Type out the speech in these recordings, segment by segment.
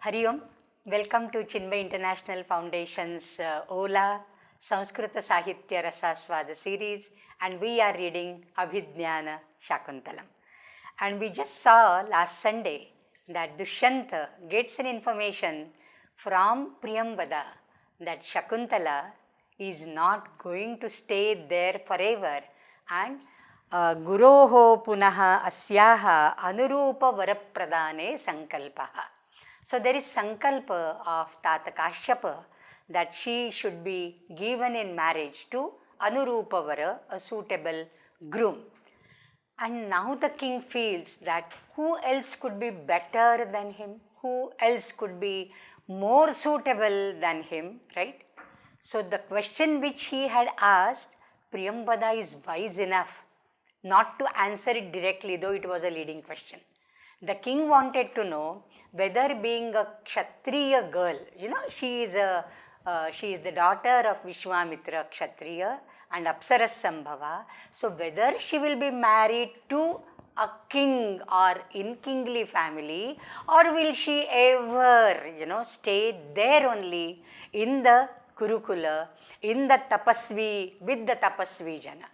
Hari Om. Welcome to Chinmaya International Foundation's Ola Sanskrita Sahitya Rasaswada series, and we are reading Abhijnana Sakuntalam. And we just saw last Sunday that Dushyanta gets an information from Priyambada that Shakuntala is not going to stay there forever, and Guroho Punaha Asyaha Anurupa Varapradane Sankalpaha. So there is sankalpa of Tata Kashyapa that she should be given in marriage to Anurupavara, a suitable groom. And now the king feels that who else could be better than him? Who else could be more suitable than him, right? So the question which he had asked, Priyambada is wise enough not to answer it directly, though it was a leading question. The king wanted to know whether, being a Kshatriya girl, she is the daughter of Vishwamitra Kshatriya and Apsaras Sambhava, so whether she will be married to a king or in kingly family, or will she ever, stay there only in the Kurukula, in the Tapasvi, with the Tapasvi Jana.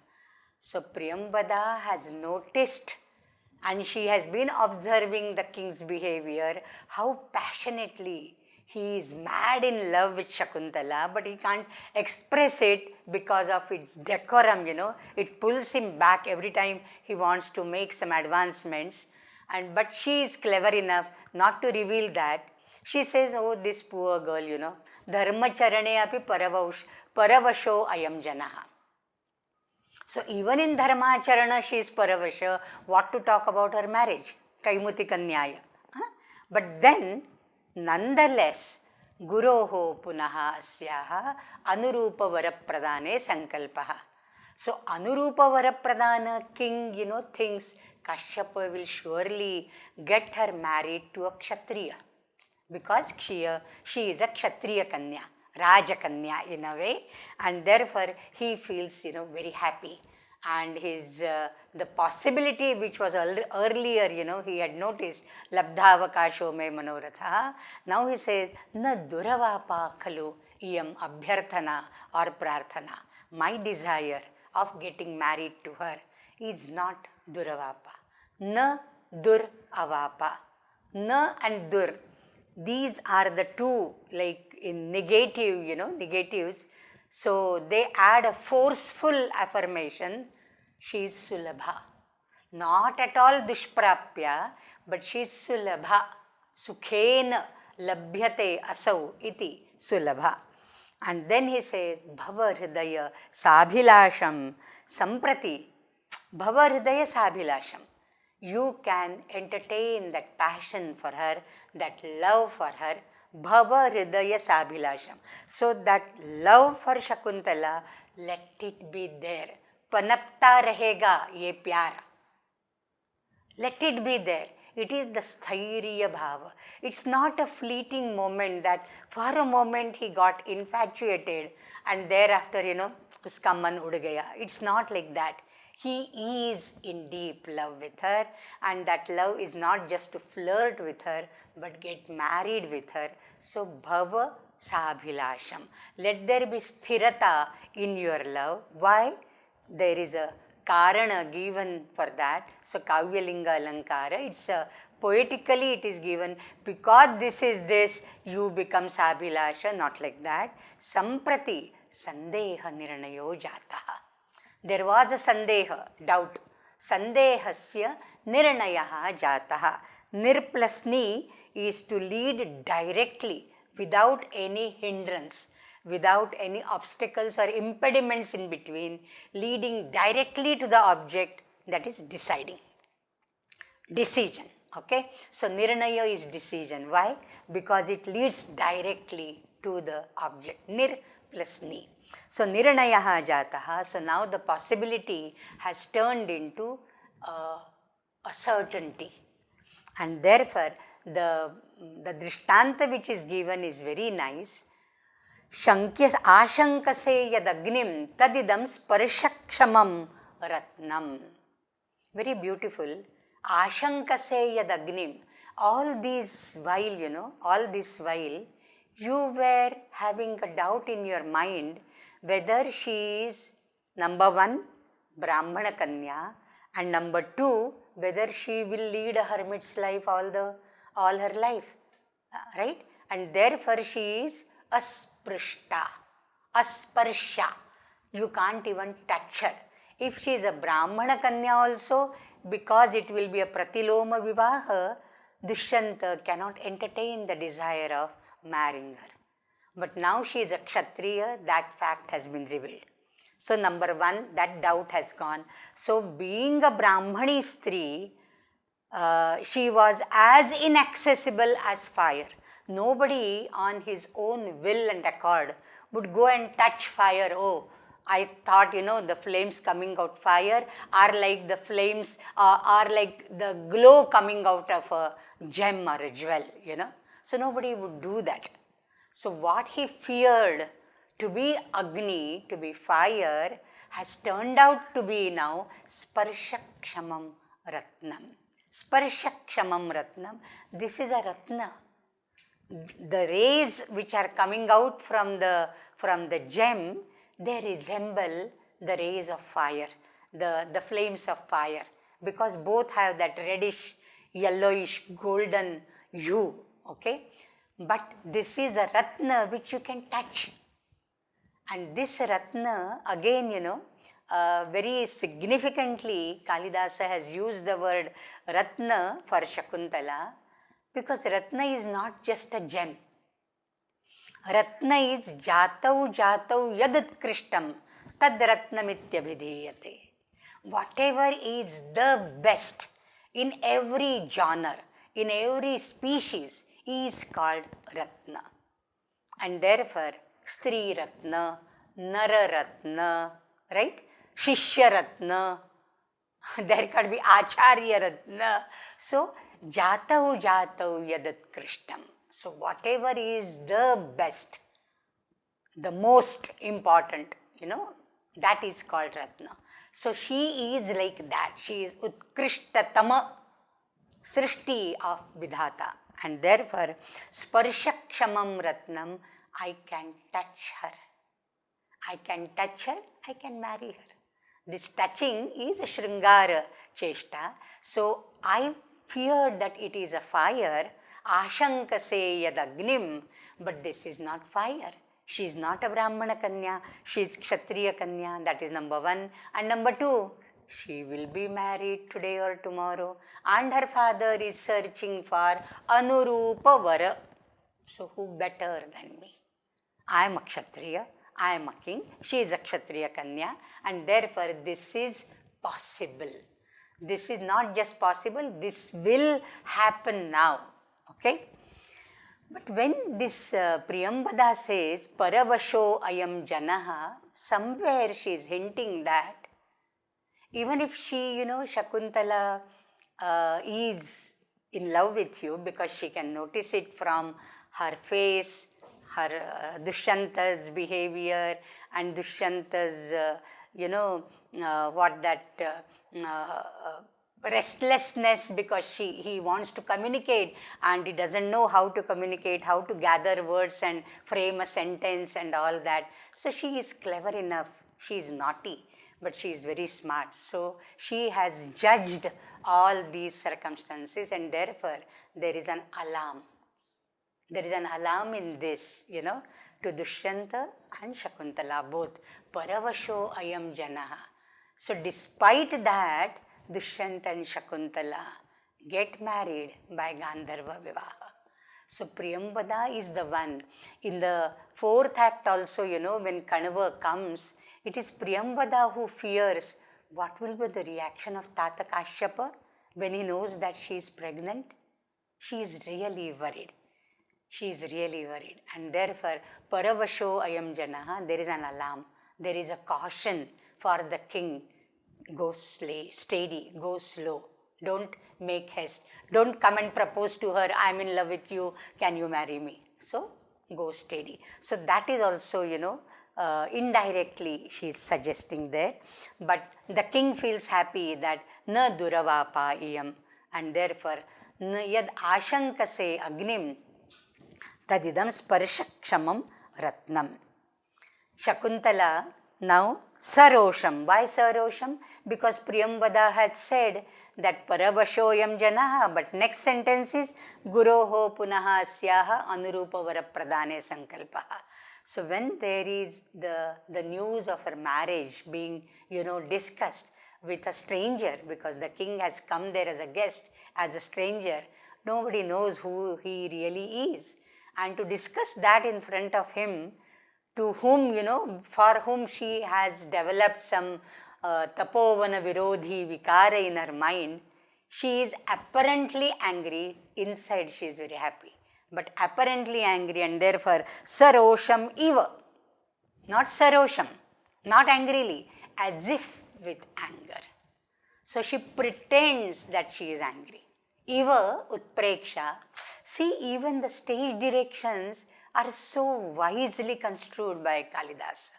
So Priyambada has noticed, and she has been observing the king's behavior, how passionately he is mad in love with Shakuntala, but he can't express it because of its decorum, It pulls him back every time he wants to make some advancements. But she is clever enough not to reveal that. She says, oh, this poor girl, Dharmacharane api paravasho ayam janaha. So even in Dharmacharana she is paravasha, what to talk about her marriage? Kaimuti Kanyaya. But then, nonetheless, Guroho Punaha Asyaha Anurupa Varapradane Sankalpaha. So Anurupa Varapradana king, thinks Kashyapa will surely get her married to a Kshatriya, because she is a Kshatriya Kanya. Raja Kanya in a way, and therefore he feels very happy. And his the possibility which was earlier, he had noticed, Labdhavakasho me manoratha. Now he says, Na duravapa khalu iyam abhyarthana or prarthana. My desire of getting married to her is not duravapa. Na dur avapa. Na and dur. These are the two, like in negative, negatives. So they add a forceful affirmation. She is Sulabha. Not at all Dushprapya, but she is Sulabha. Sukhena labhyate asau iti Sulabha. And then he says, Bhava Hridaya Sabhilasham Samprati. Bhava Hridaya Sabhilasham. You can entertain that passion for her, that love for her, Bhava Hridaya Sabhilasham. So that love for Shakuntala, let it be there. Panapta rahega ye pyara. Let it be there. It is the sthairya bhava. It's not a fleeting moment that for a moment he got infatuated and thereafter, uska man ud gaya. It's not like that. He is in deep love with her, and that love is not just to flirt with her, but get married with her. So, bhava sabhilasham. Let there be sthirata in your love. Why? There is a karana given for that. So, kavyalinga alankara, it's poetically it is given, because this is this, you become sabhilasha, not like that. Samprati sandeha nirnayo jataha. There was a sandeha, doubt. Sandehasya nirnayaha jataha. Nir plus ni is to lead directly, without any hindrance, without any obstacles or impediments in between, leading directly to the object, that is deciding. Decision, okay? So nirnaya is decision. Why? Because it leads directly to the object. Nir plus ni. So nirnayaha jataha. So now the possibility has turned into a certainty. And therefore the drishtanta which is given is very nice. Shankyas ashankase yadagnim tadidam sparshakshamam ratnam. Very beautiful. Ashankase yadagnim. All this while, all this while, you were having a doubt in your mind whether she is number one, Brahmana Kanya, and number two, whether she will lead a hermit's life all her life, right? And therefore she is asprishta, asparsha. You can't even touch her. If she is a Brahmana Kanya also, because it will be a Pratiloma Vivaha, Dushyanta cannot entertain the desire of marrying her. But now she is a Kshatriya, that fact has been revealed. So number one, that doubt has gone. So being a Brahmani Stri, she was as inaccessible as fire. Nobody on his own will and accord would go and touch fire. Oh, I thought, the flames coming out fire are like the flames, are like the glow coming out of a gem or a jewel, So nobody would do that. So what he feared to be Agni, to be fire, has turned out to be now Sparshakshamam Ratnam. Sparshakshamam Ratnam. This is a Ratna. The rays which are coming out from the gem, they resemble the rays of fire, the flames of fire, because both have that reddish, yellowish, golden hue, okay? But this is a Ratna which you can touch. And this Ratna, again, very significantly, Kalidasa has used the word Ratna for Shakuntala, because Ratna is not just a gem. Ratna is jatau yadat krishtam tad ratnamityabhidhiyate. Whatever is the best in every genre, in every species, is called Ratna. And therefore, Stri Ratna, Nara Ratna, right? Shishya Ratna, there could be Acharya Ratna. So, Jatau yadat krishtam. So, whatever is the best, the most important, that is called Ratna. So, she is like that. She is Utkrishtatama Srishti of Vidhata. And therefore, Sparshakshamam Ratnam, I can touch her. I can touch her, I can marry her. This touching is a Shringara Cheshta. So, I feared that it is a fire, Ashankase yadagnim, but this is not fire. She is not a Brahmana Kanya, she is Kshatriya Kanya, that is number one. And number two, she will be married today or tomorrow, and her father is searching for Anurupa Vara. So who better than me? I am a Kshatriya, I am a king, she is a Kshatriya Kanya, and therefore this is possible. This is not just possible, this will happen now. Okay? But when this Priyambada says, Paravasho ayam janaha, somewhere she is hinting that even if she, Shakuntala is in love with you, because she can notice it from her face, her Dushyanta's behavior, and Dushyanta's, restlessness, because he wants to communicate and he doesn't know how to communicate, how to gather words and frame a sentence and all that. So she is clever enough. She is naughty, but she is very smart. So she has judged all these circumstances, and therefore there is an alarm. There is an alarm in this, to Dushyanta and Shakuntala both. Paravasho ayam janaha. So despite that, Dushyanta and Shakuntala get married by Gandharva Vivaha. So Priyambada is the one. In the fourth act also, when Kanava comes, it is Priyambada who fears what will be the reaction of Tata Kashyapa when he knows that she is pregnant. She is really worried. She is really worried. And therefore, Paravasho ayam janaha, there is an alarm. There is a caution for the king. Go steady, go slow. Don't make haste. Don't come and propose to her, I am in love with you, can you marry me? So, go steady. So, that is also, indirectly she is suggesting there. But the king feels happy that na duravapa iyam, and therefore yad ashankase agnim tadidam sparshakshamam ratnam. Shakuntala now sarosham. Why sarosham? Because Priyambada had said that parabashoyam janaha, but next sentence is guroho punaha asyaha anurupa varapradane sankalpaha. So when there is the news of her marriage being, discussed with a stranger, because the king has come there as a guest, as a stranger, nobody knows who he really is. And to discuss that in front of him, to whom, for whom she has developed some tapovana virodhi vikara in her mind, she is apparently angry, inside she is very happy. But apparently angry, and therefore sarosham eva, not sarosham, not angrily, as if with anger. So she pretends that she is angry. Eva utpreksha. See, even the stage directions are so wisely construed by Kalidasa.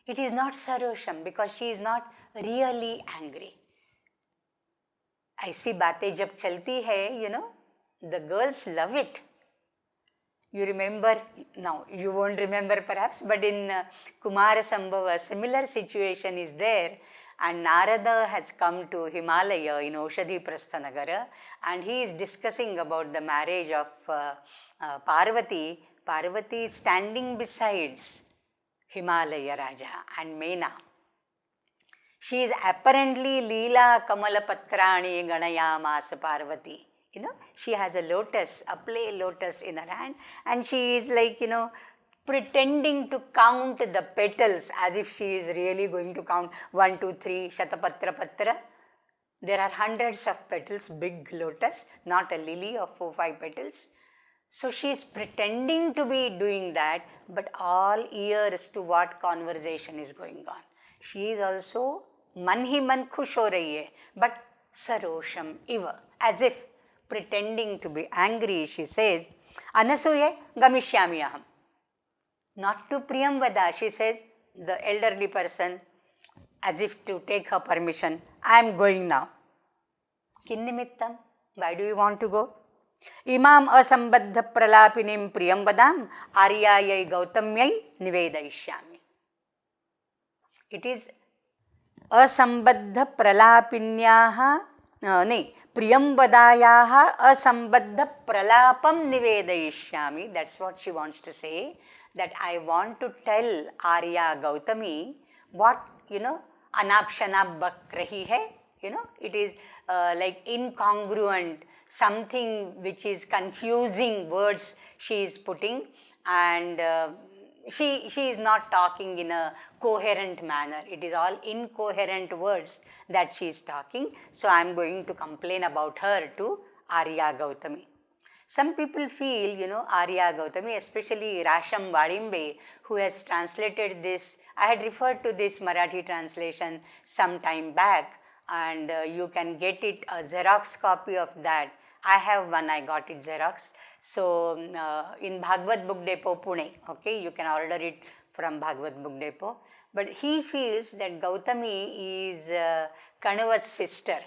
It is not sarosham because she is not really angry. ऐसी बातें जब चलती है, the girls love it. You remember, now you won't remember perhaps, but in Kumara Sambhava, a similar situation is there, and Narada has come to Himalaya in Oshadhi Prasthanagara, and he is discussing about the marriage of Parvati. Parvati is standing besides Himalaya Raja and Mena. She is apparently Leela Kamala Patrani Ganayamasa Parvati. She has a lotus, a play lotus in her hand, and she is like, pretending to count the petals as if she is really going to count 1, 2, 3, Shatapatra Patra. There are hundreds of petals, big lotus, not a lily of 4, 5 petals. So she is pretending to be doing that, but all ears to what conversation is going on. She is also man hi man khush ho rahi hai, but sarosham iva, as if pretending to be angry. She says, Anasuye gamishyami aham. Not to Priyambada, she says, the elderly person, as if to take her permission, I am going now. Kinnimittam, why do you want to go? Imam asambadha pralapinim Priyambadam aryayai gautamyai nivedayishyami. It is asambadha pralapinyaha, Priyambadayaha asambadha pralapam nivedayishyami. That's what she wants to say. That I want to tell Arya Gautami what, anap shanap bak rahi hai. It is like incongruent, something which is confusing words she is putting, and she is not talking in a coherent manner. It is all incoherent words that she is talking. So I am going to complain about her to Arya Gautami. Some people feel, Arya Gautami, especially Rasham Valimbe, who has translated this. I had referred to this Marathi translation some time back, and you can get it, a Xerox copy of that. I have one, I got it Xerox. So in Bhagavad Book Depot, Pune, okay, you can order it from Bhagavad Book Depot. But he feels that Gautami is Kanava's sister.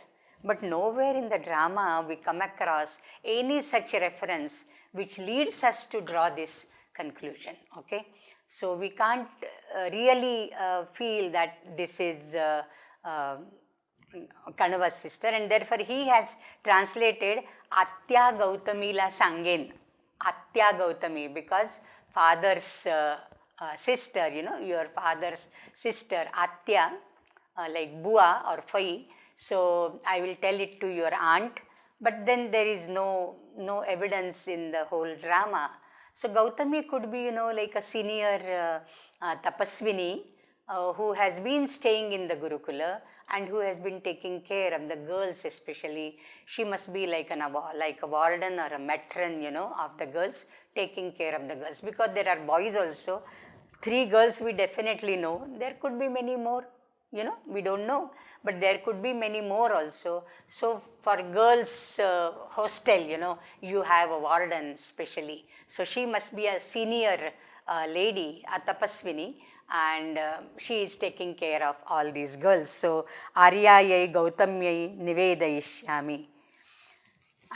But nowhere in the drama we come across any such reference which leads us to draw this conclusion, okay. So we can't really feel that this is Kanava's sister, and therefore he has translated Atya Gautami la Sangen, Atya Gautami, because father's sister, your father's sister, Atya, like Bua or Fai. So I will tell it to your aunt, but then there is no evidence in the whole drama. So Gautami could be, like a senior tapaswini who has been staying in the Gurukula and who has been taking care of the girls especially. She must be like a warden or a matron, of the girls, taking care of the girls. Because there are boys also. 3 girls we definitely know. There could be many more. We don't know, but there could be many more also. So for girls hostel, you have a warden specially. So she must be a senior lady, a tapaswini, and she is taking care of all these girls. So Aryayai Gautamyai Nivedayishyami.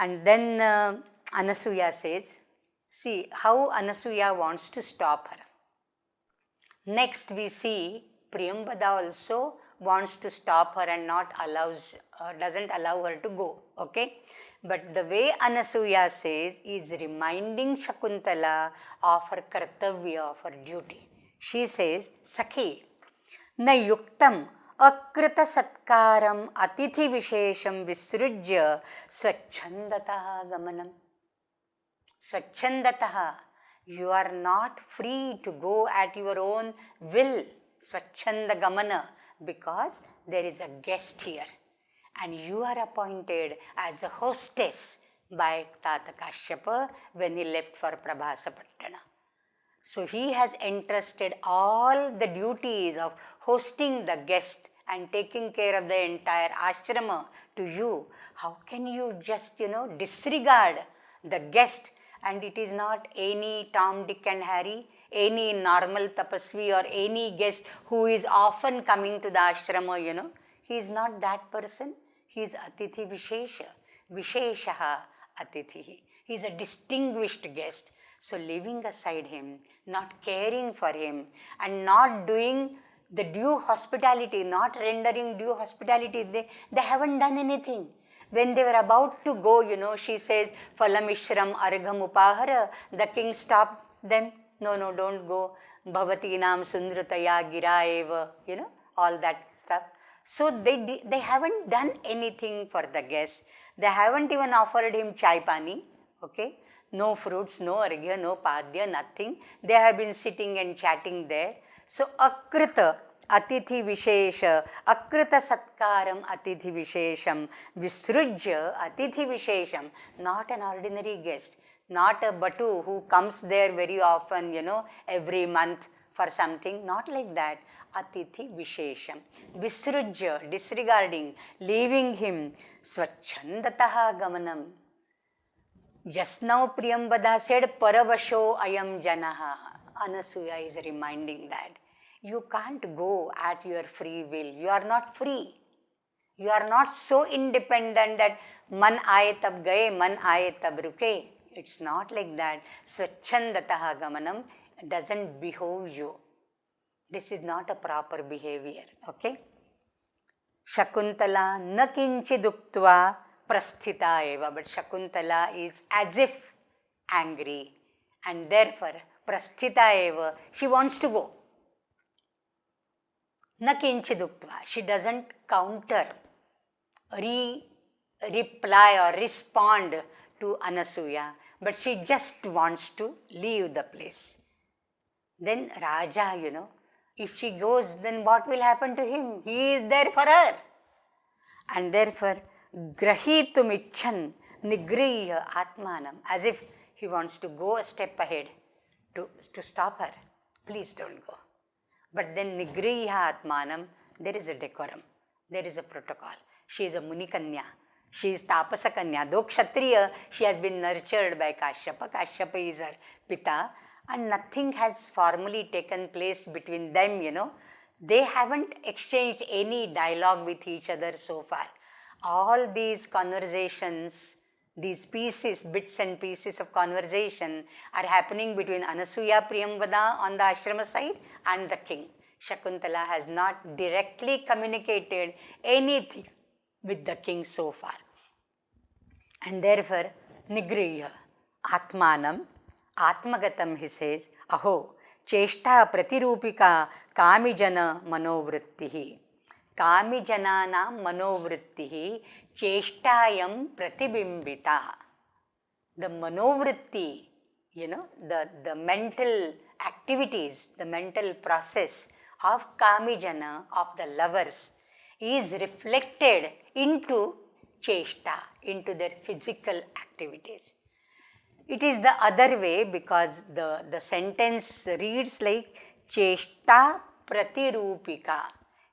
And then Anasuya says, see how Anasuya wants to stop her. Next we see Priyambada also wants to stop her and doesn't allow her to go. Okay? But the way Anasuya says is reminding Shakuntala of her kartavya, of her duty. She says, Sakhi, na yuktam akrita satkaram atithi vishesham visrujya swachandataha gamanam. Swachandataha. You are not free to go at your own will, Swachanda Gamana, because there is a guest here and you are appointed as a hostess by Tata Kashyapa when he left for Prabhasapattana. So he has entrusted all the duties of hosting the guest and taking care of the entire ashrama to you. How can you just, disregard the guest? And it is not any Tom, Dick and Harry, any normal tapasvi or any guest who is often coming to the ashrama, He is not that person. He is Atithi Vishesha. Visheshaha Atithi. He is a distinguished guest. So leaving aside him, not caring for him and not doing the due hospitality, not rendering due hospitality, they haven't done anything. When they were about to go, she says, Phalamishram argham upahara. The king stopped them. No, don't go. Bhavatinam sundrataya giraeva. All that stuff. So they haven't done anything for the guest. They haven't even offered him chai pani. Okay? No fruits, no arghya, no padya, nothing. They have been sitting and chatting there. So akrita. Atithi Vishesha, Akrita Satkaram Atithi Vishesham, Visrujya Atithi Vishesham, not an ordinary guest, not a batu who comes there very often, every month for something, not like that. Atithi Vishesham, Visrujya, disregarding, leaving him, Swachandataha Gamanam. Just now Priyambada said, Paravasho Ayam Janaha. Anasuya is reminding that. You can't go at your free will. You are not free. You are not so independent that man aaye tab gaye, man aaye tab ruke. It's not like that. Swachandataha gamanam doesn't behove you. This is not a proper behavior. Okay? Shakuntala na kinchiduktva prasthita eva. But Shakuntala is as if angry. And therefore, prasthita eva, she wants to go. Na kinchiduktva. She doesn't counter, reply or respond to Anasuya, but she just wants to leave the place. Then Raja, if she goes, then what will happen to him? He is there for her. And therefore, grahitum icchan nigriya atmanam, as if he wants to go a step ahead to stop her. Please don't go. But then Nigriha Atmanam, there is a decorum, there is a protocol. She is a Munikanya, she is Tapasa Kanya. Though Kshatriya, she has been nurtured by Kashyapa. Kashyapa is her Pita, and nothing has formally taken place between them, They haven't exchanged any dialogue with each other so far. All these conversations, these pieces, bits and pieces of conversation are happening between Anasuya Priyambada on the ashrama side and the king. Shakuntala has not directly communicated anything with the king so far. And therefore, Nigriya, Atmanam, Atmagatam, he says, Aho, Cheshta Pratirupika Kamijana Manovrittihi. Kamijanana Manovrittihi Cheshtayam Pratibimbita. The Manovritti, the mental activities, the mental process of Kamijana, of the lovers, is reflected into Cheshta, into their physical activities. It is the other way because the sentence reads like Cheshta Pratirupika.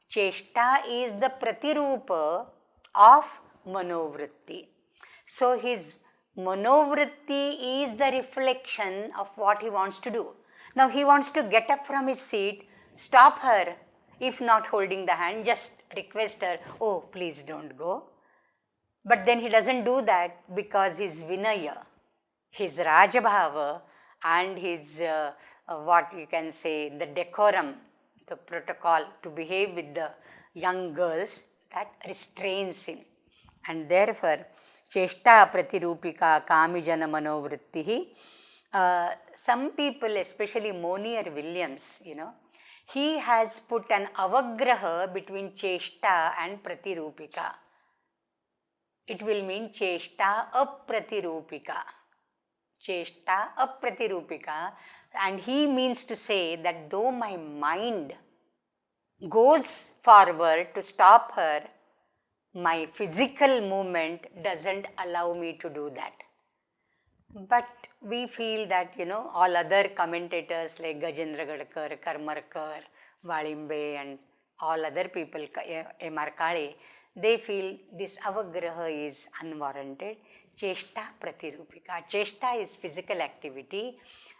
Cheshta is the Pratirupa of Manovritti. So his Manovritti is the reflection of what he wants to do. Now he wants to get up from his seat, stop her, if not holding the hand, just request her, oh, please don't go. But then he doesn't do that because his Vinaya, his Rajabhava, and his what you can say, the decorum, the protocol to behave with the young girls, that restrains him. And therefore, Cheshta Pratirupika Kamijana Manovrittihi. Some people, especially Monier Williams, he has put an avagraha between Cheshta and Pratirupika. It will mean Cheshta Apratirupika. Cheshta Apratirupika. And he means to say that though my mind goes forward to stop her, my physical movement doesn't allow me to do that. But we feel that, all other commentators like Gajendra Gadkar, Karmarkar, Valimbe and all other people, M.R. Kale, they feel this avagraha is unwarranted. Cheshta Pratirupika. Cheshta is physical activity.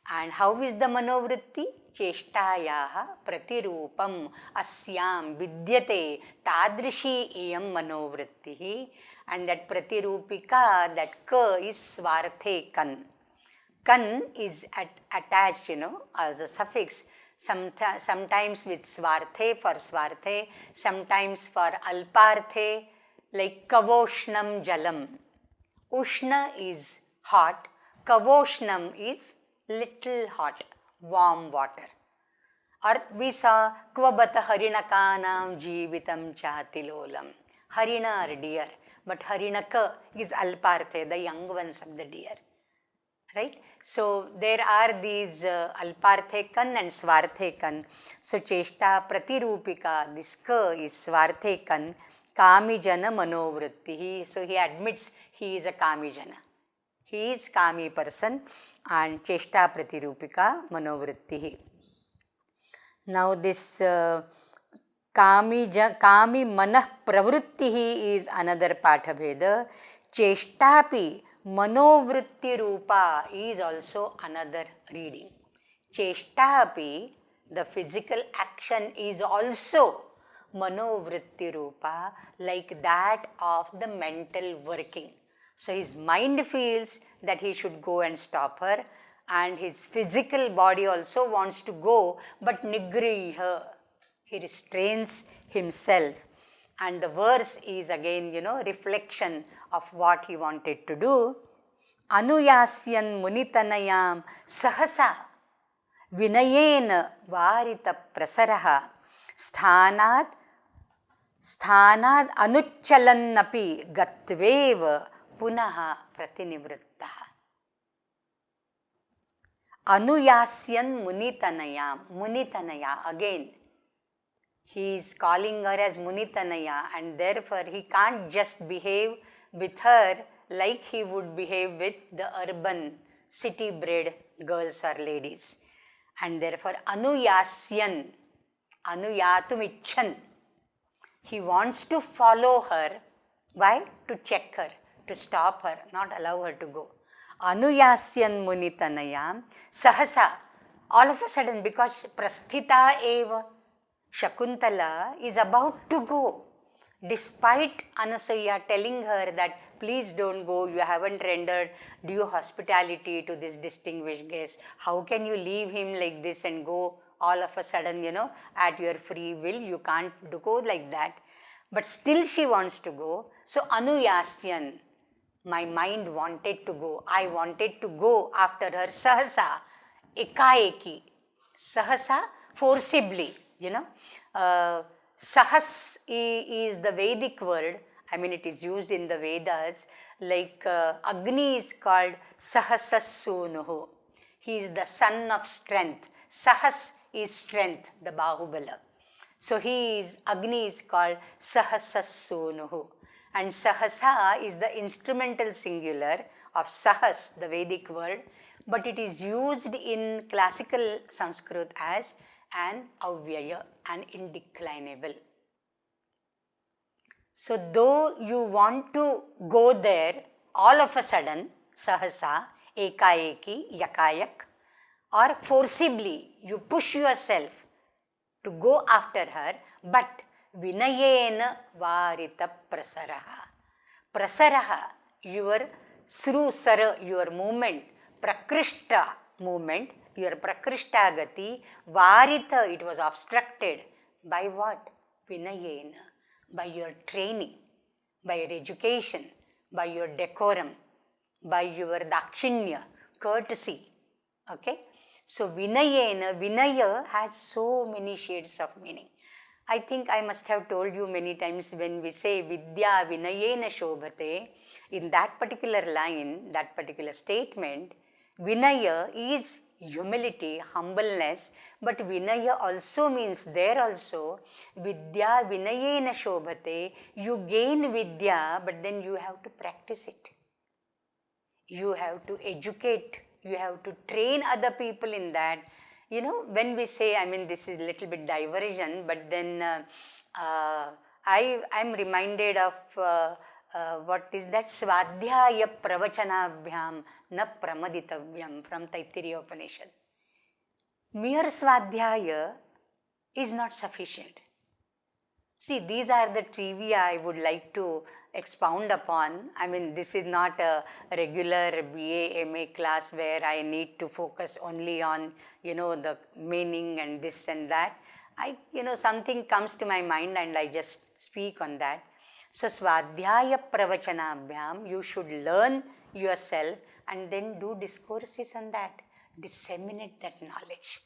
And how is the manovritti? Cheshtayaha pratirupam asyam vidyate tadrishi iyam manovrittihi. And that pratirupika, that ka is swarthe kan. Kan is attached, as a suffix. Sometimes with swarthe for swarthe, sometimes for alparthe, like kavoshnam jalam. Ushna is hot, kavoshnam is little hot, warm water. Or we saw kvabata harinakanam jeevitam chatilolam. Harina are deer, but harinaka is alparthe, the young ones of the deer. Right? So there are these alparthe kan and swarthe kan. So cheshta pratirupika, this ka is swarthe kan, kamijana manovrittihi. So he admits he is a kamijana. He is kami person and cheshta pratirupika manovrittihi. Now this kami manah pravrittihi is another pathabheda. Cheshtapi manovritti rupa is also another reading. Cheshtapi, the physical action, is also manovritti rupa, like that of the mental working. So his mind feels that he should go and stop her, and his physical body also wants to go, but nigriha, he restrains himself. And the verse is again, reflection of what he wanted to do. Anuyasyan munitanayam sahasa vinayena varita prasaraha sthanad anucchalannapi gatveva punaha pratinivrittaha. Anuyasyan munitanaya, again he is calling her as Munitanaya, and therefore he can't just behave with her like he would behave with the urban city-bred girls or ladies. And therefore Anuyasyan, Anuyatumichan, he wants to follow her. Why? To check her, to stop her, not allow her to go. Anuyasyan Munitanayam Sahasa, all of a sudden, because Prasthita eva, Shakuntala is about to go, despite Anasuya telling her that please don't go, you haven't rendered due hospitality to this distinguished guest. How can you leave him like this and go all of a sudden, at your free will? You can't go like that. But still she wants to go. So Anuyasyan, my mind wanted to go. I wanted to go after her. Sahasa, ekaeki. Sahasa, forcibly. Sahas is the Vedic word. I mean, it is used in the Vedas. Like Agni is called Sahasasunuhu. He is the son of strength. Sahas is strength, the Bahubala. So Agni is called Sahasasunuhu. And Sahasa is the instrumental singular of Sahas, the Vedic word. But it is used in classical Sanskrit as an avyaya, an indeclinable. So though you want to go there all of a sudden, sahasa, ekaeki, yakayak, or forcibly you push yourself to go after her, but vinayena varita prasaraha. Prasaraha, your srusara, your movement, prakrishta movement, your prakrishta gati, varita, it was obstructed. By what? Vinayena, by your training, by your education, by your decorum, by your dakshinya, courtesy. Okay? So Vinayena, Vinaya has so many shades of meaning. I think I must have told you many times when we say Vidya Vinayena Shobhate, in that particular line, that particular statement, Vinaya is humility, humbleness, but Vinaya also means there also, Vidya Vinayena Shobhate, you gain Vidya, but then you have to practice it. You have to educate, you have to train other people in that. You know, when we say, I mean, this is a little bit diversion, but then I'm reminded of what is that? Svadhyaya pravachanabhyam na pramaditavyam from Taittiriya Upanishad. Mere Svadhyaya is not sufficient. See, these are the trivia I would like to expound upon. I mean, this is not a regular BA, MA class where I need to focus only on, the meaning and this and that. Something comes to my mind and I just speak on that. So, Svadhyaya Pravachanabhyam, you should learn yourself and then do discourses on that, disseminate that knowledge.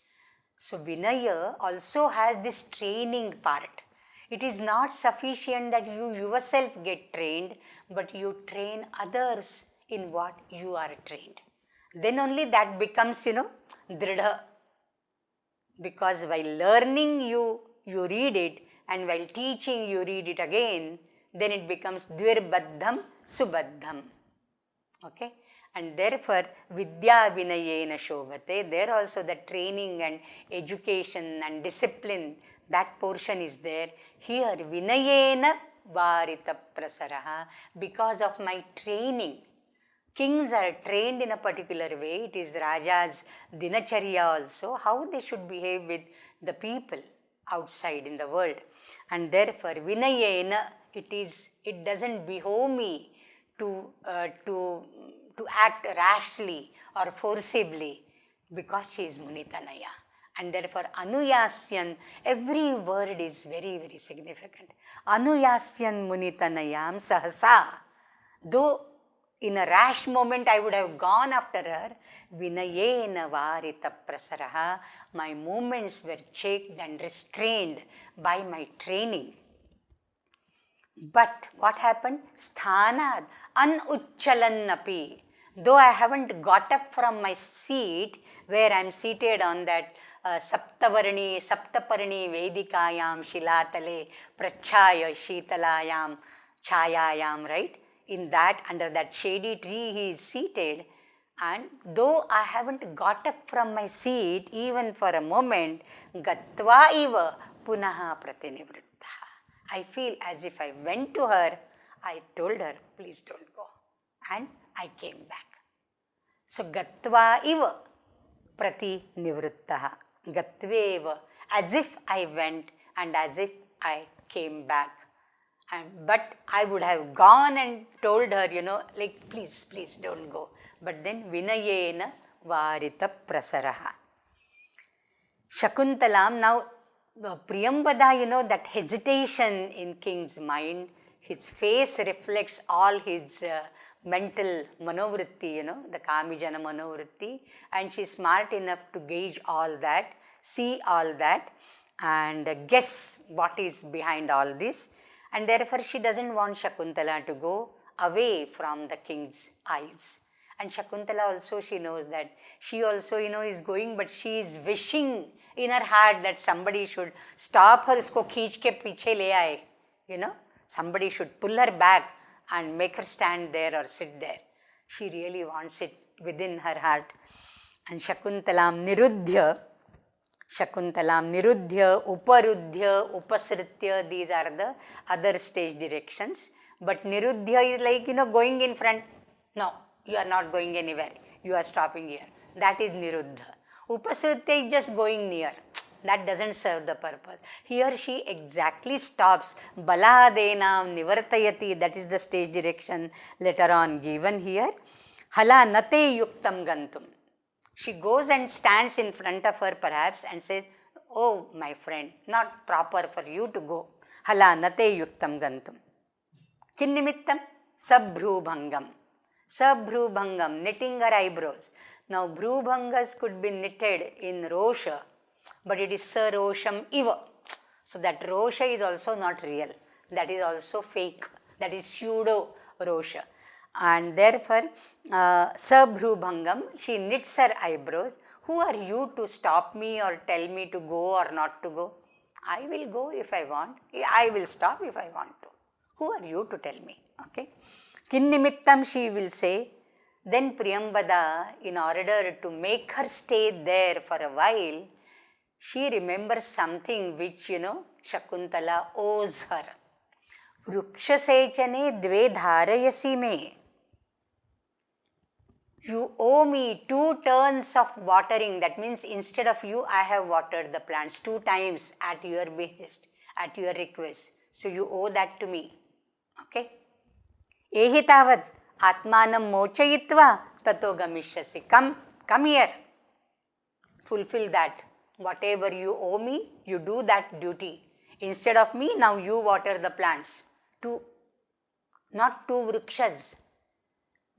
So, Vinaya also has this training part. It is not sufficient that you yourself get trained, but you train others in what you are trained. Then only that becomes, Dridha. Because while learning you read it, and while teaching you read it again, then it becomes Dvirbaddham Subaddham. Okay? And therefore, Vidya Vinayena Shobhate, there also the training and education and discipline, that portion is there. Here, Vinayena Varita Prasaraha, because of my training. Kings are trained in a particular way. It is Raja's Dinacharya also, how they should behave with the people outside in the world. And therefore, Vinayena, it doesn't behove me to act rashly or forcibly because she is Munitanaya. And therefore, Anuyasyan, every word is very, very significant. Anuyasyan Munitanayam Sahasa. Though in a rash moment I would have gone after her, Vinayena Varita Prasaraha, my movements were checked and restrained by my training. But what happened? Sthanad Anucchalannapi. Though I haven't got up from my seat where I am seated on that Saptaparni Vedikayam Shilatale Prachaya Shitalayam Chayayam, right? In that, under that shady tree he is seated, and though I haven't got up from my seat even for a moment, Gatva iva punaha pratinivrittaha. I feel as if I went to her, I told her, please don't go. And I came back. So, Gatva iva pratinivrittaha. Gatveva, as if I went and as if I came back. But I would have gone and told her, please don't go. But then Vinayena Varita Prasaraha. Shakuntalam, now Priyambada, that hesitation in king's mind, his face reflects all his mental manovritti, the Kamijana manovritti, and she is smart enough to gauge all that, see all that, and guess what is behind all this. And therefore, she doesn't want Shakuntala to go away from the king's eyes. And Shakuntala also, she knows that. She also, is going, but she is wishing in her heart that somebody should stop her, usko kheench ke piche le aaye. Somebody should pull her back and make her stand there or sit there. She really wants it within her heart. And Shakuntalam Nirudhya, Uparudhya, Upasritya, these are the other stage directions. But Nirudhya is like, going in front. No, you are not going anywhere. You are stopping here. That is Nirudhya. Upasritya is just going near. That doesn't serve the purpose. Here she exactly stops. Baladenam nivartayati, that is the stage direction later on given here. Hala nate yuktam gantum. She goes and stands in front of her perhaps and says, oh my friend, not proper for you to go. Hala nate yuktam gantum. Kinnimittam? Sabhrubhangam. Sabhrubhangam, knitting her eyebrows. Now bhrubhangas could be knitted in rosha, but it is sarosham iva. So that rosha is also not real. That is also fake. That is pseudo rosha. And therefore, sabhrubhangam, she knits her eyebrows. Who are you to stop me or tell me to go or not to go? I will go if I want. I will stop if I want to. Who are you to tell me? Okay. Kinnimittam, she will say. Then Priyambada, in order to make her stay there for a while, she remembers something which, Shakuntala owes her. Vrukshasechane dve dharayasi me. You owe me 2 turns of watering. That means instead of you, I have watered the plants 2 times at your behest, at your request. So you owe that to me. Okay. Ehi tavad atmanam mochayitva tato gamishyasi. Come here. Fulfill that. Whatever you owe me, you do that duty. Instead of me, now you water the plants. 2, not 2 vrukshas.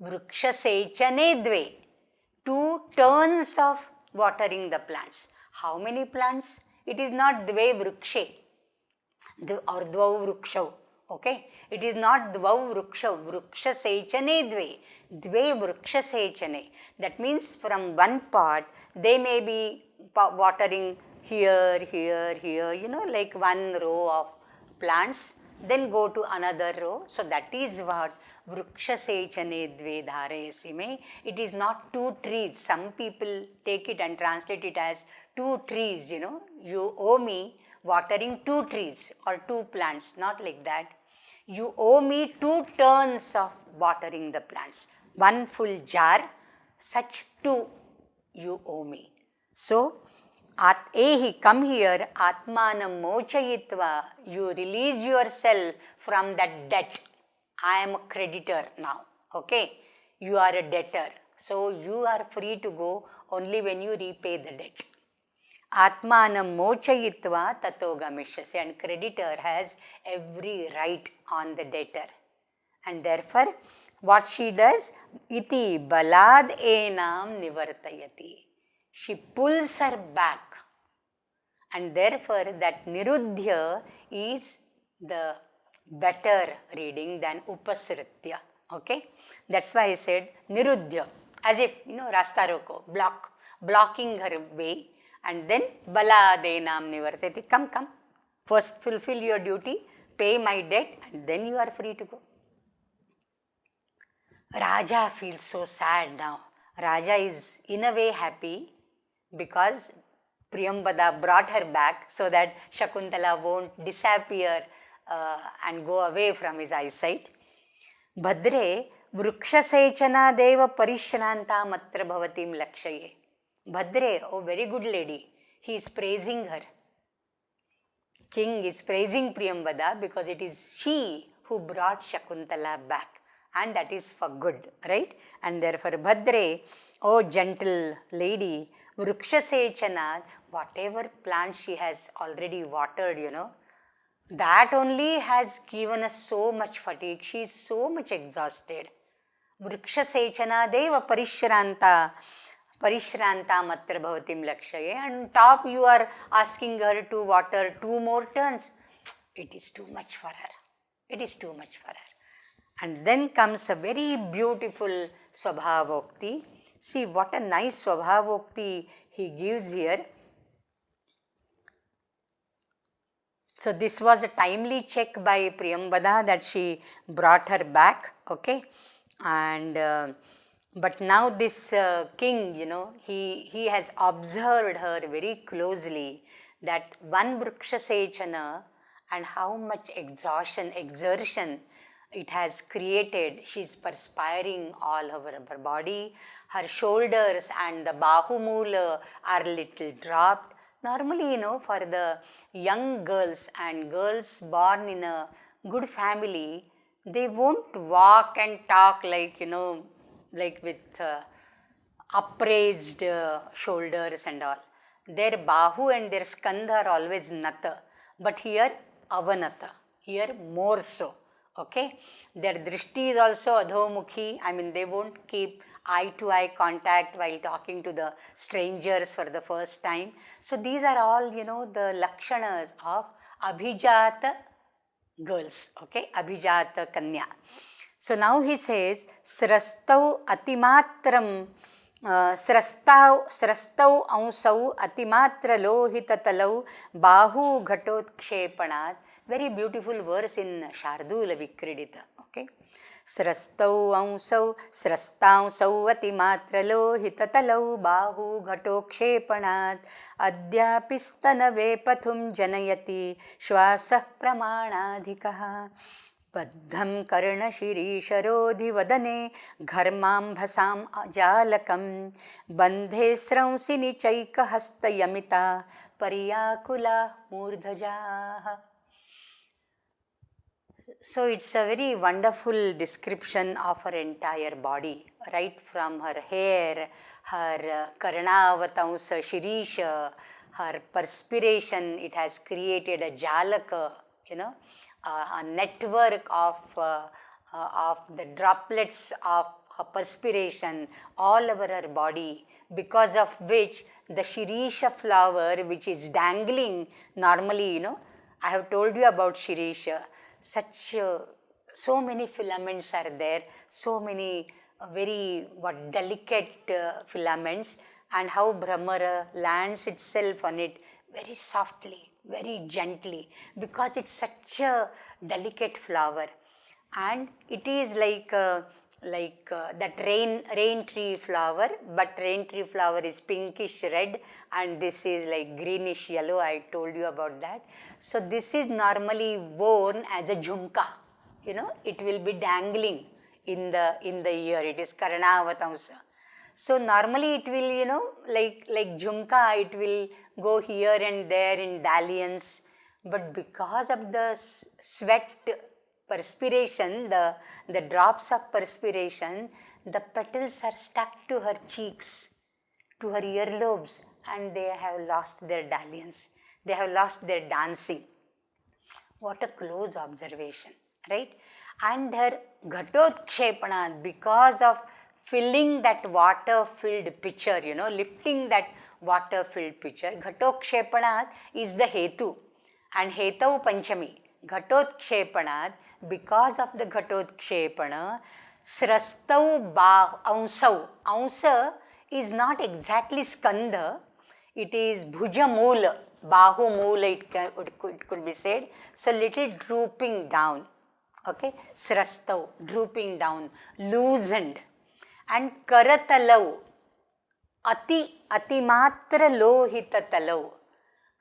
Vrukshasechane dve. 2 turns of watering the plants. How many plants? It is not dve vrukshe or dvau vrukshau. Okay? It is not dvau vrukshau. Vrukshasechane dve. Dve vrukshasechane. That means from one pot, they may be watering here, like 1 row of plants, then go to another row. So that is what vrukshasechane dve dharayasi me. It is not 2 trees. Some people take it and translate it as 2 trees, You owe me watering 2 trees or 2 plants. Not like that. You owe me 2 turns of watering the plants. 1 full jar, such 2 you owe me. So, ehi, come here, atmanam mochayitva, you release yourself from that debt. I am a creditor now, okay? You are a debtor. So, you are free to go only when you repay the debt. Atmanam mochayitva tato gamishyasi, and creditor has every right on the debtor. And therefore, what she does? Iti balad enam nivartayati. She pulls her back. And therefore, that nirudhya is the better reading than upasritya. Okay? That's why I said nirudhya. As if, rasta roko, blocking her way. And then baladenam nivartayati. Come. First fulfill your duty, pay my debt, and then you are free to go. Raja feels so sad now. Raja is in a way happy because Priyambada brought her back so that Shakuntala won't disappear and go away from his eyesight. Bhadre vrukshasechana deva parishranta matra bhavatim lakshaye. Bhadre, oh very good lady, he is praising her. King is praising Priyambada because it is she who brought Shakuntala back. And that is for good, right? And therefore, Bhadre, oh gentle lady, vrukshasechana, whatever plant she has already watered, that only has given us so much fatigue. She is so much exhausted. Vrukshasechana deva parishranta matra bhavatim lakshaye. And top you are asking her to water 2 more turns. It is too much for her. And then comes a very beautiful Swabhavokti. See what a nice Swabhavokti he gives here. So this was a timely check by Priyambada that she brought her back, okay? And but now this king, he has observed her very closely, that one vrukshasechana and how much exertion it has created. She is perspiring all over her body. Her shoulders and the bahumula are little dropped. Normally, for the young girls and girls born in a good family, they won't walk and talk like, like with upraised shoulders and all. Their bahu and their skandha are always nata, but here avanata, here more so. Okay, their drishti is also adhomukhi. I mean, they won't keep eye to eye contact while talking to the strangers for the first time. So these are all, the lakshanas of abhijata girls. Okay, abhijata kanya. So now he says, srastau atimatram srastau ansau atimatra lohitatalau bahu ghatotkshepanat. Very beautiful verse in Shardula Vikridita. Okay. Srastau ansau srastansau atimatra lohitatalau bahu ghatotkshepanat adyapistanave pathum janayati shwasah pramanadhikaha. बद्धं कर्णशिरीशरोधिवदने घर्माम्भसां जालकं बन्धे स्रंसिनि चैकहस्तयमिता पर्याकुला मूर्धजाः. So it's a very wonderful description of her entire body, right from her hair, her karnavatansa shirisha, her perspiration. It has created a jalaka, a network of the droplets of her perspiration all over her body, because of which the shirisha flower, which is dangling normally, I have told you about shirisha. So many filaments are there, so many very delicate filaments, and how Brahmara lands itself on it very softly, very gently, because it's such a delicate flower. And it is like that rain tree flower, but rain tree flower is pinkish red and this is like greenish yellow. I told you about that. So this is normally worn as a jhumka. It will be dangling in the ear. It is karnavatamsa. So normally it will, like jhumka, it will go here and there in dalliance, but because of the sweat, perspiration, the drops of perspiration, the petals are stuck to her cheeks, to her earlobes, and they have lost their dalliance. They have lost their dancing. What a close observation, right? And her ghatotkshepanat, because of filling that water-filled pitcher, lifting that water-filled pitcher, ghatotkshepanat is the hetu, and hetau panchami. Ghatotkshepanat, because of the ghatotskshepana, srastau ansau. Ansa is not exactly skandha, it is bhuja moola, bahu moola it could be said. So little drooping down. Okay, srastau, drooping down, loosened. And karatalau, atimatra lohita talau.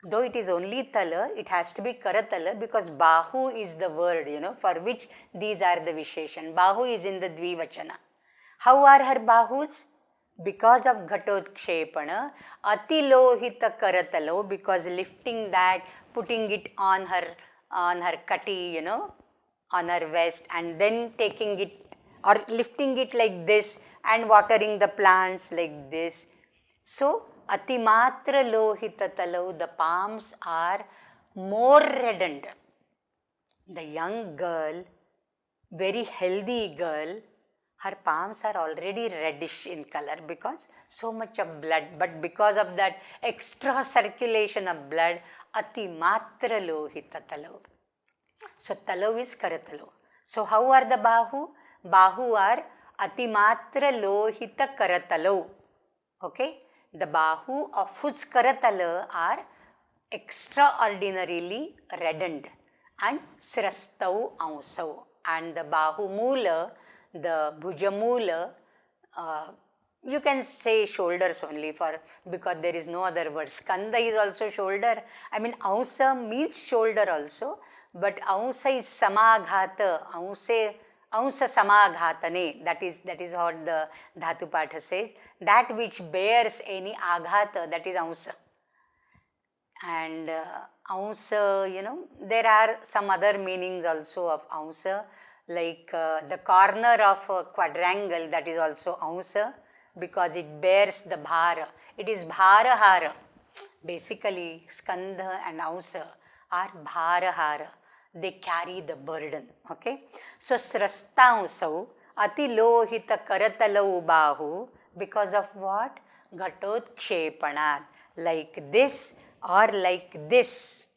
Though it is only tala, it has to be karatala because bahu is the word, for which these are the visheshan. Bahu is in the dvivachana. How are her bahus? Because of ghatotskshepana, atilohita karatalo, because lifting that, putting it on her kati, on her vest, and then taking it or lifting it like this and watering the plants like this. So, atimatra lohita talau, the palms are more reddened. The young girl, very healthy girl, her palms are already reddish in color because so much of blood, but because of that extra circulation of blood, atimatra lohita talau. So, talau is karatalau. So, how are the bahu? Bahu are atimatra lohita karatalau. Okay? The bahu of whose karatala are extraordinarily reddened, and srastau ansau. And the bahu moola, the bhuja moola, you can say shoulders only because there is no other word. Skanda is also shoulder. I mean, ansa means shoulder also, but ansa is samaghata, ansa samaghatane, that is what the Dhatu Patha says, that which bears any aghata, that is ansa. And Aunsa, there are some other meanings also of Aunsa, like the corner of a quadrangle, that is also Aunsa, because it bears the bhara. It is bharahara. Basically, skandha and Aunsa are bharahara. They carry the burden. Okay? So, srastausau atilohita karatalau bahu, because of what? Ghatotkshepanat. Like this or like this.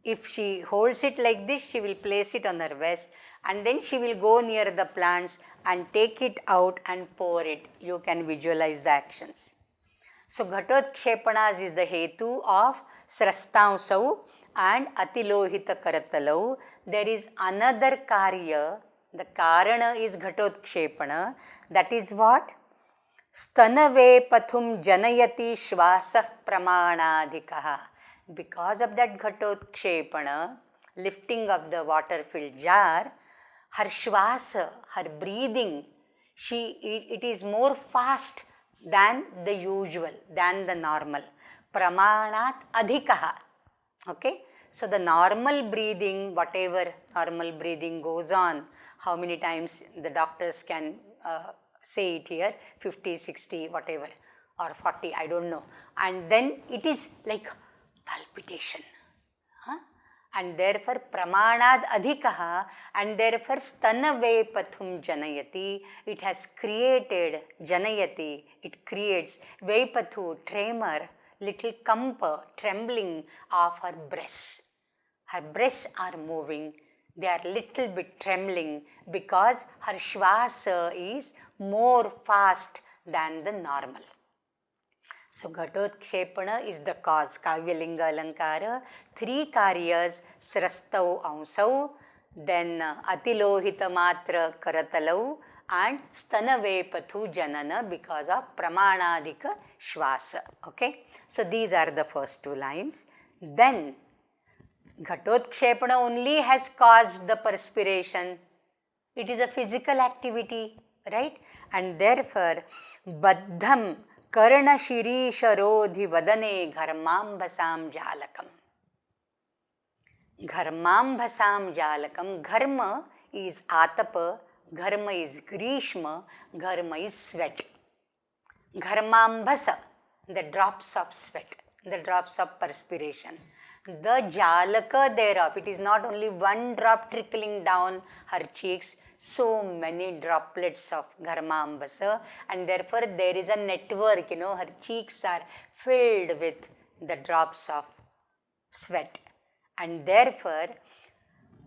If she holds it like this, she will place it on her vest, and then she will go near the plants and take it out and pour it. You can visualize the actions. So, Ghatotkshepanas is the hetu of Srastausau and Atilohita Karatalau. There is another karya, the karana is Ghatotskepana, that is what? Stanave pathum janayati shvasa pramanadhikaha. Because of that Ghatotskepana, lifting of the water-filled jar, her shvasa, her breathing, it is more fast than the usual, than the normal. Pramanat adhikaha. Okay? So the normal breathing, whatever normal breathing goes on, how many times the doctors can say it here, 50, 60, whatever, or 40, I don't know. And then it is like palpitation. And therefore pramanad adhikaha, and therefore stanave pathum janayati, it has created janayati, it creates vepathu, tremor, little kampa, trembling of her breasts. Her breasts are moving, they are little bit trembling because her shvasa is more fast than the normal. So, Ghatotskepana is the cause. Kavyalinga Alankara, three karyas, Srastau Aunsau, then Atilohita Matra Karatalau, and Stanave Pathu Janana, because of Pramanadika Shvasa. Okay? So, these are the first two lines. Then, Ghatotskepana only has caused the perspiration. It is a physical activity, right? And therefore, Baddham Karna Shirisharodhi Vadane Gharmambhasam Jalakam. Gharmambhasam Jalakam. Gharma is Atapa, Gharma is Grishma, Gharma is sweat. Gharmambhasa, the drops of sweat, the drops of perspiration. The Jalaka thereof, it is not only one drop trickling down her cheeks, so many droplets of Gharmambhasa, and therefore there is a network, her cheeks are filled with the drops of sweat. And therefore,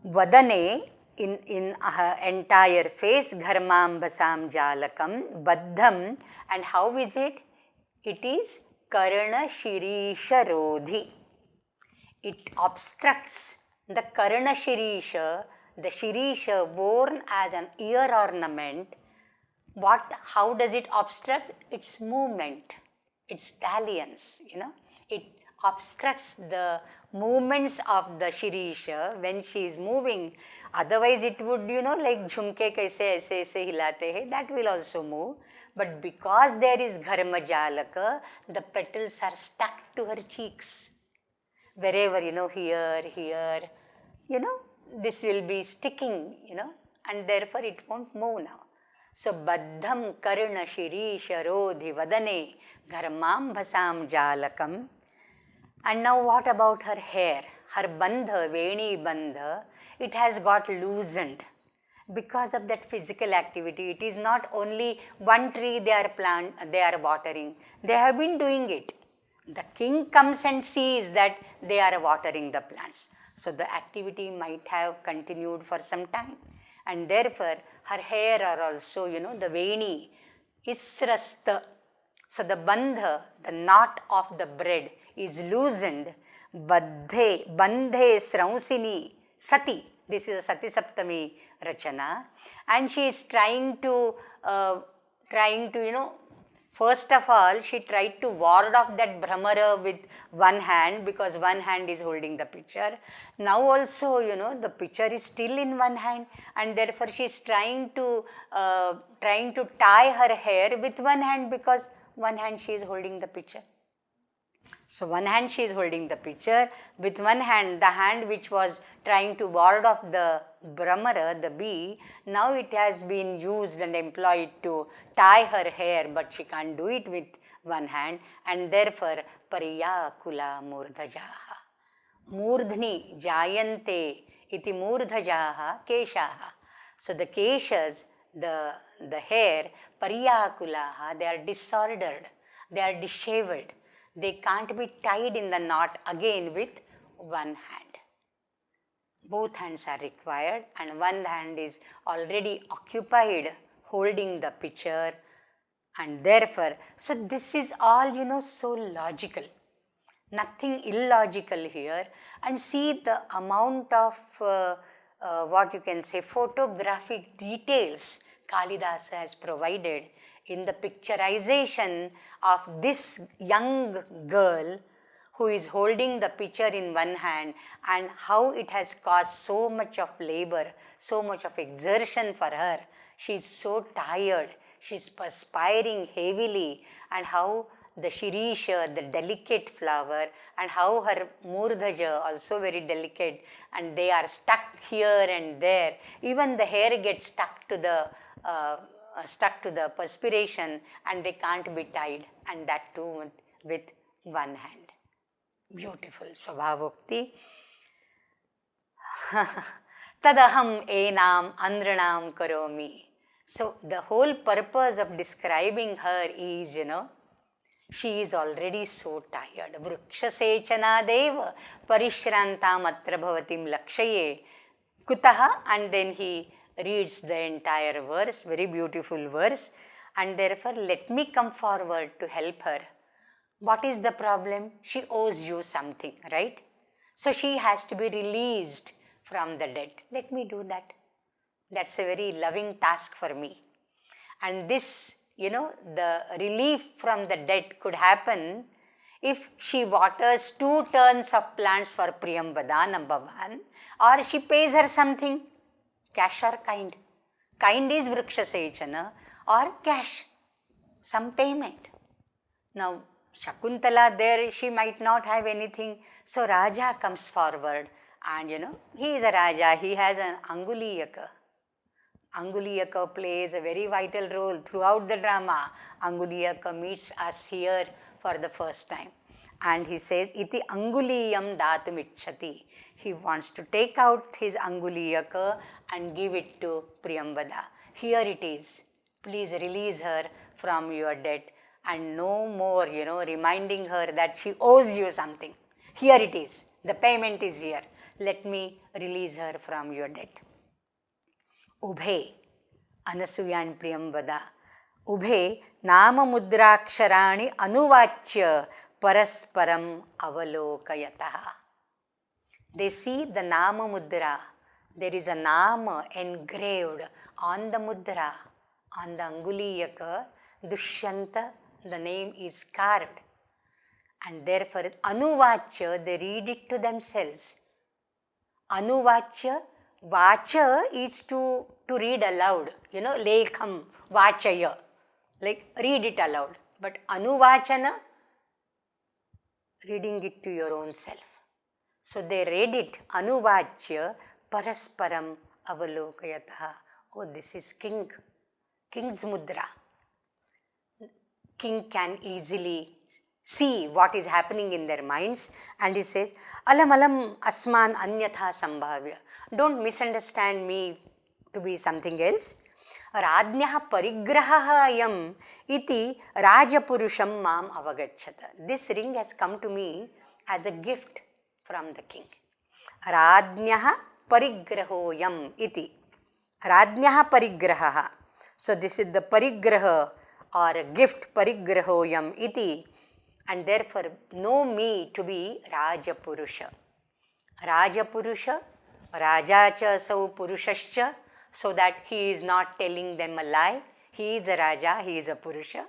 Vadane, in her entire face, Gharmambhasam Jalakam, Baddham, and how is it? It is Karna Shirisha Rodhi. It obstructs the Karna Shirisha, the Shirisha worn as an ear ornament. How does it obstruct? Its movement, its dalliance, It obstructs the movements of the Shirisha when she is moving. Otherwise it would, like jhumke kaise aise hilate hai, that will also move. But because there is Gharma Jalaka, the petals are stuck to her cheeks. Wherever, here, this will be sticking, and therefore it won't move now. So, Baddham Karna Shirisha Rodhi Vadane Gharmambhasam Jalakam. And now what about her hair? Her bandha, Veni bandha, it has got loosened. Because of that physical activity, it is not only one tree they are watering. They have been doing it. The king comes and sees that they are watering the plants. So the activity might have continued for some time. And therefore, her hair are also, the veni, israsta. So the bandha, the knot of the bread is loosened. Bandhe srausini sati. This is a Sati Saptami Rachana. And she is trying to, first of all, she tried to ward off that Brahmara with one hand, because one hand is holding the pitcher. Now also, the pitcher is still in one hand, and therefore she is trying to tie her hair with one hand, because one hand she is holding the pitcher. So one hand she is holding the pitcher, with one hand, the hand which was trying to ward off the Brahmara, the bee, now it has been used and employed to tie her hair, but she can't do it with one hand, and therefore Pariyakula Murdhajaha. Murdhni Jayante iti Murdhajaha Keshaha. So the Keshas, the hair, Pariyakulaha, they are disordered, they are disheveled. They can't be tied in the knot again with one hand. Both hands are required, and one hand is already occupied holding the pitcher, and therefore, so this is all so logical. Nothing illogical here. And see the amount of what you can say photographic details Kalidasa has provided in the picturization of this young girl who is holding the pitcher in one hand, and how it has caused so much of labor, so much of exertion for her. She is so tired, she is perspiring heavily, and how the shirisha, the delicate flower, and how her murdhaja, also very delicate, and they are stuck here and there. Even the hair gets stuck to the perspiration, and they can't be tied, and that too with one hand. Beautiful. Svabhavokti. Tadaham enam andranam karomi. So the whole purpose of describing her is, she is already so tired. Vrukshasechana deva parishrantam atra bhavatim lakshaye kutaha, and then he reads the entire verse, very beautiful verse, and therefore let me come forward to help her. What is the problem? She owes you something, right? So she has to be released from the debt. Let me do that. That's a very loving task for me. And this, the relief from the debt could happen if she waters 2 turns of plants for Priyambada, number 1, or she pays her something, cash or kind. Kind is Vrukshasechana, or cash, some payment. Now, Shakuntala there, she might not have anything, so Raja comes forward, and he is a Raja, he has an Anguliyaka. Anguliyaka plays a very vital role throughout the drama. Anguliyaka meets us here for the first time, and he says, Iti Anguliyam datum ichchati. He wants to take out his Anguliyaka and give it to Priyambada. Here it is. Please release her from your debt, and no more, reminding her that she owes you something. Here it is. The payment is here. Let me release her from your debt. Ubhe, Anasuya and Priyambada. Ubhe, Nama Mudraksharaani Anuvachya Parasparam Avalokayataha. They see the Nama Mudra. There is a Nama engraved on the Mudra, on the Anguliyaka. Dushyanta, the name is carved. And therefore, Anuvachya, they read it to themselves. Anuvachya, Vacha is to read aloud. Lekham, Vachaya, like read it aloud. But Anuvachana, reading it to your own self. So they read it, Anuvachya Parasparam Avalokayataha. Oh, this is King's Mudra. King can easily see what is happening in their minds, and he says, Alam alam asman anyatha sambhavya. Don't misunderstand me to be something else. Radnyaha parigraha yam iti rajapurusham mam avagachata. This ring has come to me as a gift from the king. Radnyaha parigraho yam iti. Radnyaha parigraha. So this is the parigraha, or a gift, parigrahoyam iti, and therefore know me to be Rajapurusha. Rajapurusha, Rajacha sau Purushascha, so that he is not telling them a lie. He is a Raja, he is a Purusha.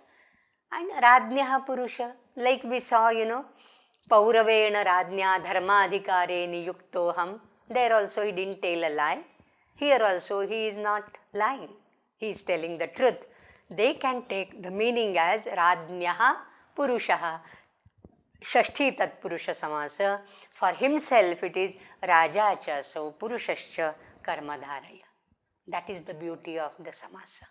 And Radnyaha Purusha, like we saw, Pauravena Radnya Dharma Adhikare Niyuktoham. There also he didn't tell a lie. Here also he is not lying. He is telling the truth. They can take the meaning as Radnyaha Purushaha. Shashti Tatpurusha Samasa. For himself it is Raja cha so Purushascha Karmadharaya. That is the beauty of the Samasa.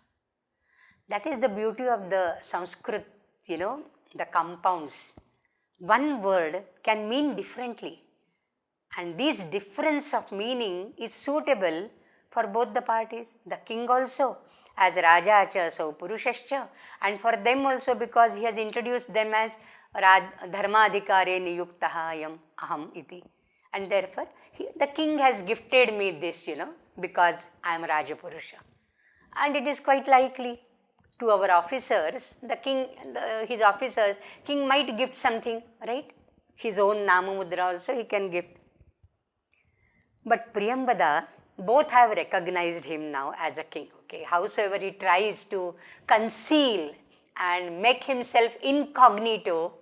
That is the beauty of the Sanskrit, the compounds. One word can mean differently. And this difference of meaning is suitable for both the parties. The king also as Raja cha so Purushascha, and for them also because he has introduced them as Dharmadhikare niyuktaha yam aham iti. And therefore, the king has gifted me this, because I am Rajapurusha. And it is quite likely to our officers, the king, his officers, king might gift something, right? His own Namamudra also he can gift. But Priyambada, both have recognized him now as a king. Okay, howsoever he tries to conceal and make himself incognito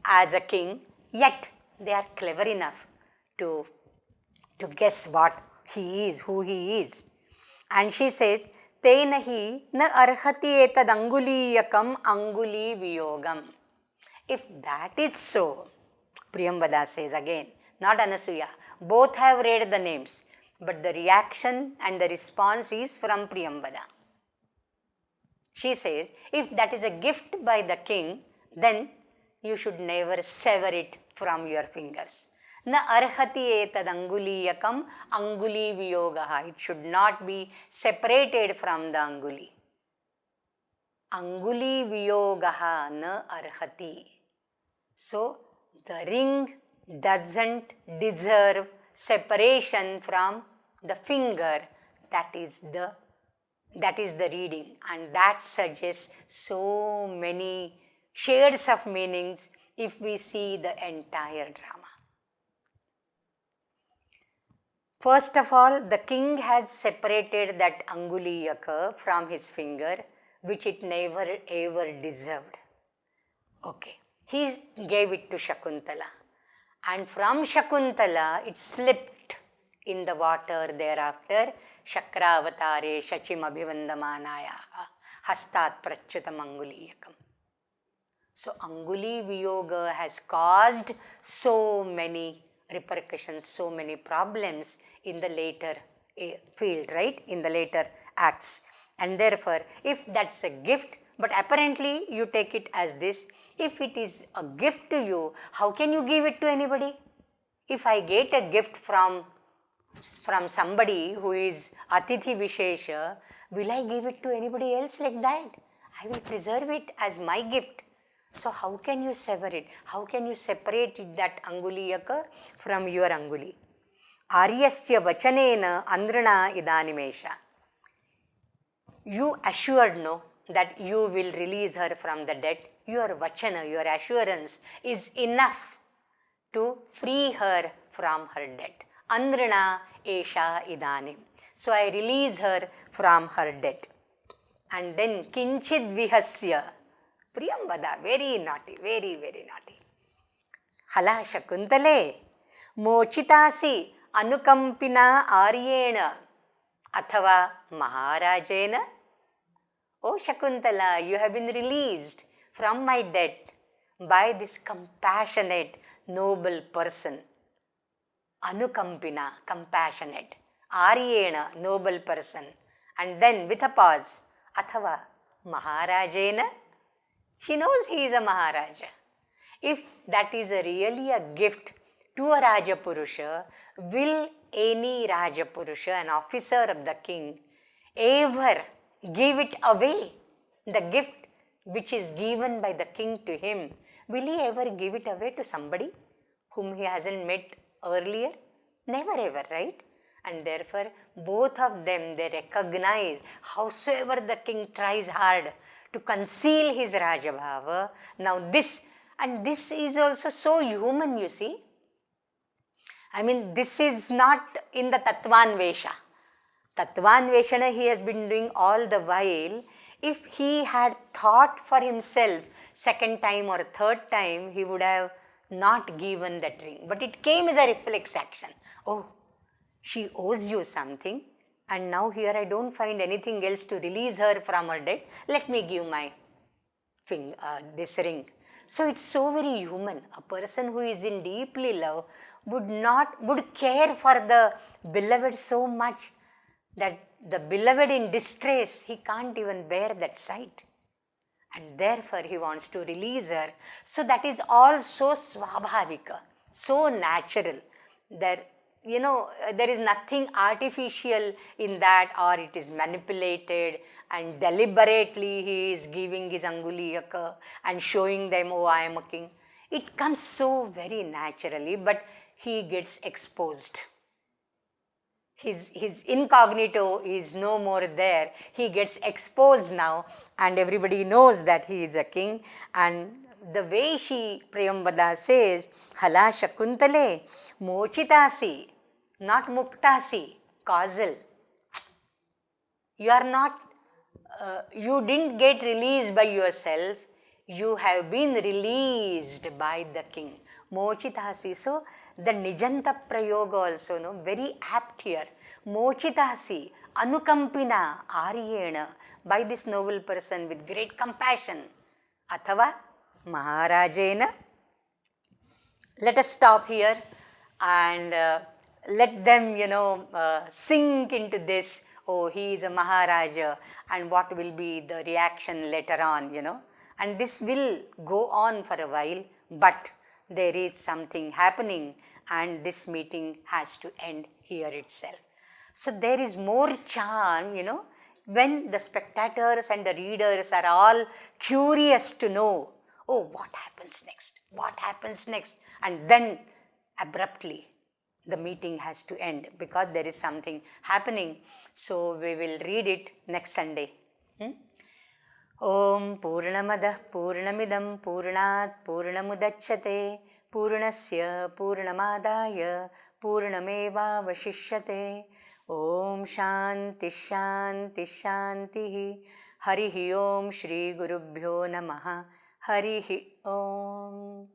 as a king, yet they are clever enough to guess what he is, who he is. And she said, Tena hi na arhati etad anguliyakam anguli viyogam. If that is so, Priyambada says again, not Anasuya, both have read the names, but the reaction and the response is from Priyambada. She says, if that is a gift by the king, then you should never sever it from your fingers. Na arhati etad anguliyakam anguli viyogaha. It should not be separated from the anguli. Anguli viyogaha na arhati. So, the ring doesn't deserve separation from the finger. That is the reading, and that suggests so many shades of meanings if we see the entire drama. First of all, the king has separated that anguliyaka from his finger, which it never ever deserved. Okay, he gave it to Shakuntala, and from Shakuntala it slipped in the water thereafter. Shakravatare Shachim Abhivandamanaya Hastat Prachutam Anguliyakam. So Anguli Viyoga has caused so many repercussions, so many problems in the later field, right? In the later acts. And therefore, if that's a gift, but apparently you take it as this, if it is a gift to you, how can you give it to anybody? If I get a gift from somebody who is Atithi Vishesha, will I give it to anybody else like that? I will preserve it as my gift. So how can you sever it? How can you separate that anguliyaka from your anguli? Aryasya vachanena andrana idanimesha. You assured no that you will release her from the debt. Your vachana, your assurance is enough to free her from her debt. Andrana esha idanim. So I release her from her debt. And then kinchid vihasya. Priyambada, very naughty, very, very naughty. Hala Shakuntale, mochitasi anukampina aryena athava maharajena. Oh Shakuntala, you have been released from my debt by this compassionate, noble person. Anukampina, compassionate. Aryena, noble person. And then with a pause, athava maharajena. She knows he is a Maharaja. If that is really a gift to a Rajapurusha, will any Rajapurusha, an officer of the king, ever give it away? The gift which is given by the king to him, will he ever give it away to somebody whom he hasn't met earlier? Never ever, right? And therefore, both of them, they recognize, howsoever the king tries hard to conceal his Rajabhava, now this is also so human, you see. I mean, this is not in the Tattvanvesha. Tattvanveshana he has been doing all the while. If he had thought for himself second time or third time, he would have not given that ring. But it came as a reflex action. Oh, she owes you something, and now here I don't find anything else to release her from her debt. Let me give my this ring. So it's so very human. A person who is in deeply love would care for the beloved so much that the beloved in distress, he can't even bear that sight. And therefore he wants to release her. So that is all so swabhavika, so natural. There is nothing artificial in that, or it is manipulated and deliberately he is giving his anguliyaka and showing them, oh, I am a king. It comes so very naturally, but he gets exposed. His incognito is no more there. He gets exposed now, and everybody knows that he is a king. And the way she, Priyambada says, Hala Shakuntale, Mochitasi, not Muktasi, causal. You are not, you didn't get released by yourself, you have been released by the king. Mochitasi. So the Nijanta Prayoga also, no, very apt here. Mochitasi, Anukampina, Aryena, by this noble person with great compassion. Athava, Maharajena. Let us stop here and let them, sink into this. Oh, he is a Maharaja, and what will be the reaction later on, And this will go on for a while, but there is something happening, and this meeting has to end here itself. So there is more charm, when the spectators and the readers are all curious to know, oh, what happens next? What happens next? And then abruptly the meeting has to end because there is something happening. So we will read it next Sunday. Om Purnamadah Purnamidam Purnat Purnamudachyate Purnasya Purnamadaya Purnameva Vashishyate. Om Shanti Shanti Shanti. Harihi Om Shri Gurubhyo Namaha. Harihi Om.